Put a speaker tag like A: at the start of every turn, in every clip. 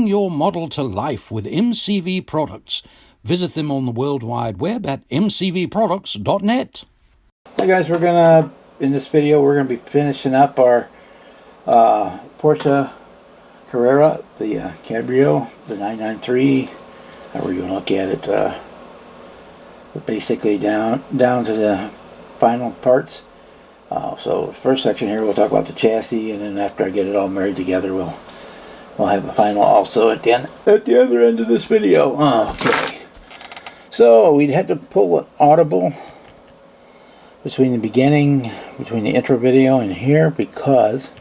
A: Bring your model to life with MCV Products. Visit them on the World Wide Web at mcvproducts.net.
B: Hi guys, in this video we're gonna be finishing up our Porsche Carrera, the Cabrio, the 993. However you want to look at it. We're basically down to the final parts. So first section here we'll talk about the chassis, and then after I get it all married together we'll have a final also at the other end of this video. Okay. So we had to pull an audible between the intro video and here because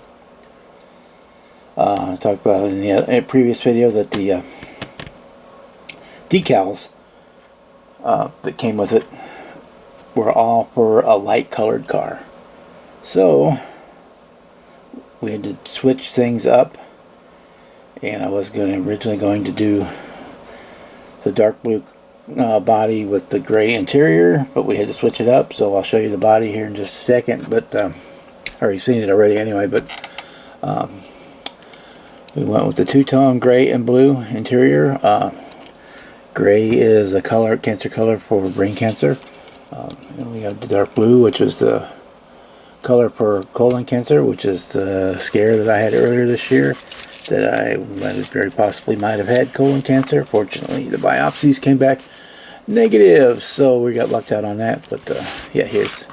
B: I talked about in the previous video that the decals that came with it were all for a light colored car. So we had to switch things up, and I was originally going to do the dark blue body with the gray interior, but we had to switch it up, so I'll show you the body here in just a second. But you've seen it already anyway. But we went with the two-tone gray and blue interior. Gray is a color, cancer color for brain cancer. And we have the dark blue, which is the color for colon cancer, which is the scare that I had earlier this year, that I very possibly might have had colon cancer. Fortunately, the biopsies came back negative, so we got lucked out on that. But yeah, here's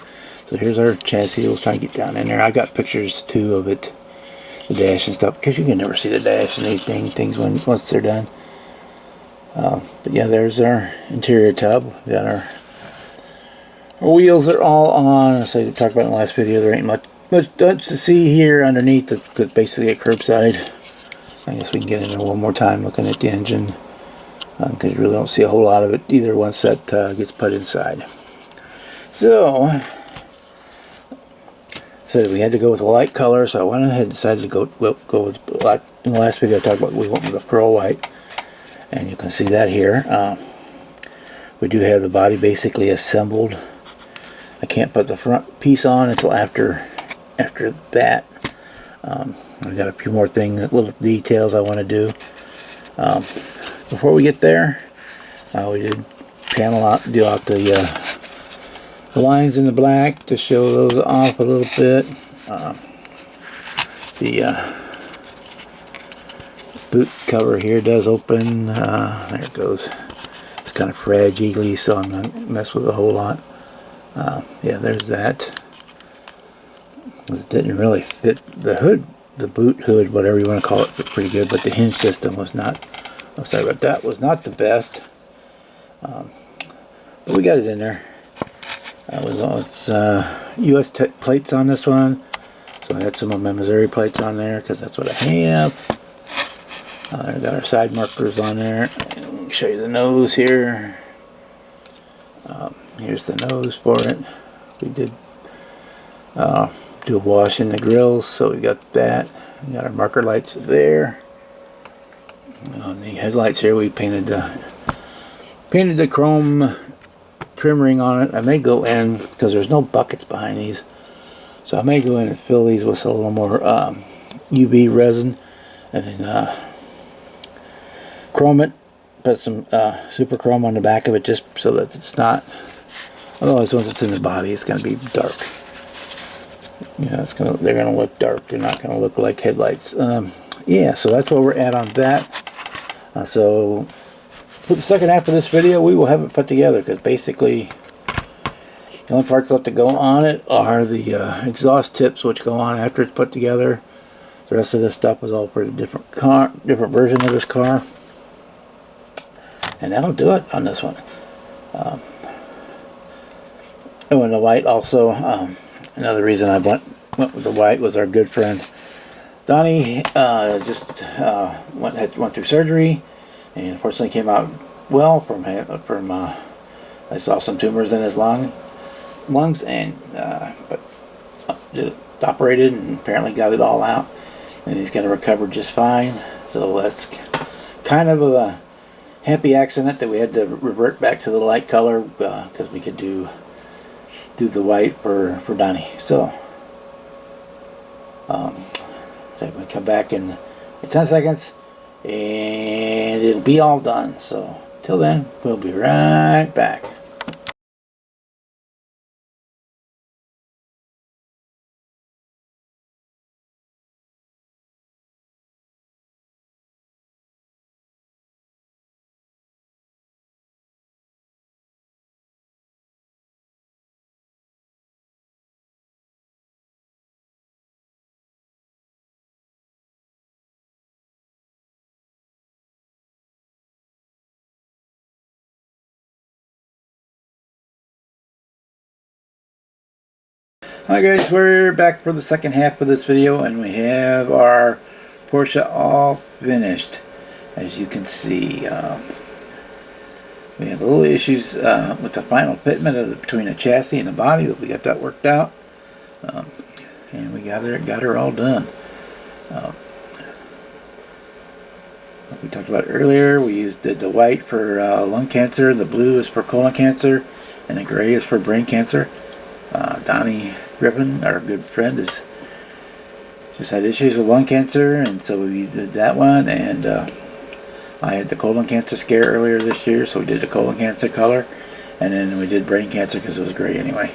B: our chassis. We'll try and get down in there. I got pictures too of it, the dash and stuff, because you can never see the dash and these things once they're done. But yeah, there's our interior tub. We got our wheels are all on. As I talked about in the last video, there ain't much to see here underneath. It's basically a curbside. I guess we can get in there one more time looking at the engine, because you really don't see a whole lot of it either once that gets put inside. So we had to go with a light color, so I went ahead and decided to go with, like in the last video I talked about, we went with a pearl white, and you can see that here. We do have the body basically assembled. I can't put the front piece on until after that. I've got a few more things, little details I want to do. Before we get there, we did do out the lines in the black to show those off a little bit. The boot cover here does open. There it goes. It's kind of fragile, so I'm not going to mess with it a whole lot. Yeah, there's that. It didn't really fit the hood, the boot hood, whatever you want to call it, fit pretty good, but the hinge system was not, I'm sorry about that, was not the best. But we got it in there. It's US plates on this one, so I had some of my Missouri plates on there because that's what I have. I got our side markers on there. Let me show you the nose here. Here's the nose for it. We did do a wash in the grills, so we got that. We got our marker lights there. On the headlights here, we painted the chrome trim ring on it. I may go in, because there's no buckets behind these, so I may go in and fill these with a little more UV resin, and then chrome it, put some super chrome on the back of it, just so that it's not, otherwise once it's in the body it's going to be dark. You know, they're going to look dark. They're not going to look like headlights. Yeah, so that's where we're at on that. So for the second half of this video, we will have it put together, because basically the only parts left to go on it are the exhaust tips, which go on after it's put together. The rest of this stuff was all for the different version of this car, and that'll do it on this one. Oh, and the white also. Another reason I went with the white was our good friend Donnie just went through surgery, and unfortunately came out well from I saw some tumors in his lungs, and but operated and apparently got it all out, and he's going to recover just fine. So that's kind of a happy accident that we had to revert back to the light color, because we could do the white for Donnie. So we come back in 10 seconds and it'll be all done. So till then, we'll be right back. Hi guys, we're back for the second half of this video, and we have our Porsche all finished. As you can see, we have little issues with the final fitment between the chassis and the body, but we got that worked out, and we got her all done. Like we talked about earlier, we used the white for lung cancer, the blue is for colon cancer, and the gray is for brain cancer. Donnie Griffin, our good friend, has just had issues with lung cancer, and so we did that one. And I had the colon cancer scare earlier this year, so we did the colon cancer color, and then we did brain cancer because it was gray anyway.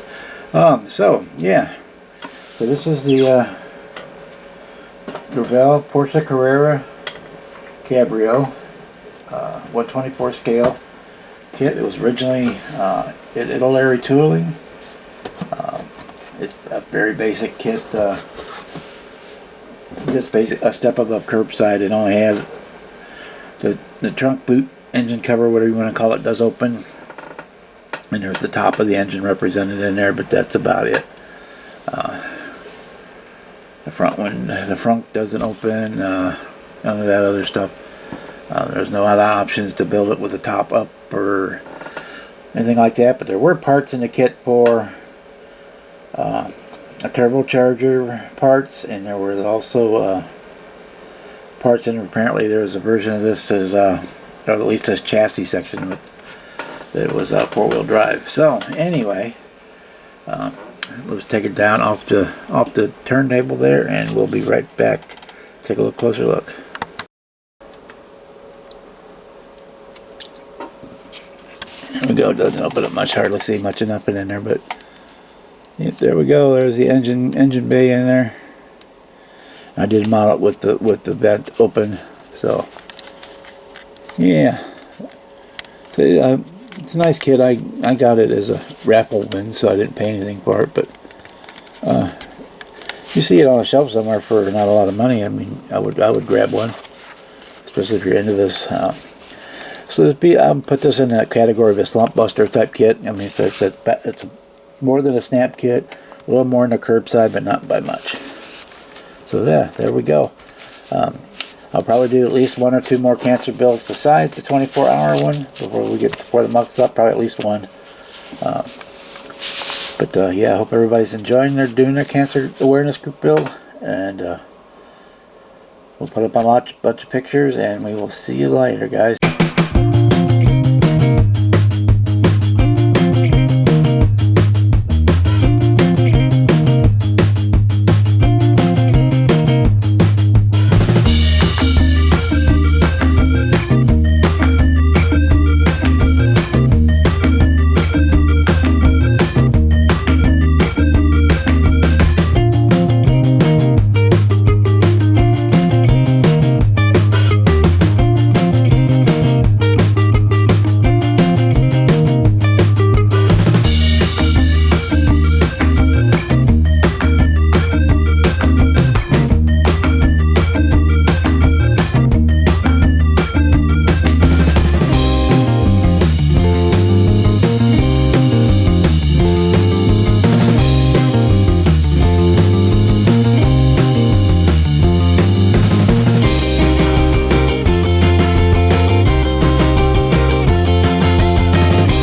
B: So yeah, so this is the Gravel Porsche Carrera Cabrio 124 scale kit. It was originally Italy tooling. It's a very basic kit, just basic, a step above curbside. It only has the trunk boot engine cover, whatever you want to call it, does open, and there's the top of the engine represented in there, but that's about it. The front doesn't open, none of that other stuff. There's no other options to build it with the top up or anything like that, but there were parts in the kit for a turbocharger parts, and there were also parts in. Apparently there was a version of this as or at least this chassis section that was four-wheel drive. So anyway, let's take it down off the turntable there, and we'll be right back. Take a closer look. There we go. Doesn't open up much. Hardly see much of nothing in there, but yep, there we go. There's the engine bay in there. I did model it with the vent open. So yeah, so, it's a nice kit. I got it as a raffle win, so I didn't pay anything for it. But you see it on a shelf somewhere for not a lot of money. I mean, I would grab one, especially if you're into this. So I'll put this in that category of a slump buster type kit. I mean, it's more than a snap kit, a little more in the curbside, but not by much. So there we go. I'll probably do at least one or two more cancer builds besides the 24-hour one before the month's up. Probably at least one. But yeah, I hope everybody's enjoying doing their cancer awareness group build, and we'll put up a bunch of pictures, and we will see you later, guys.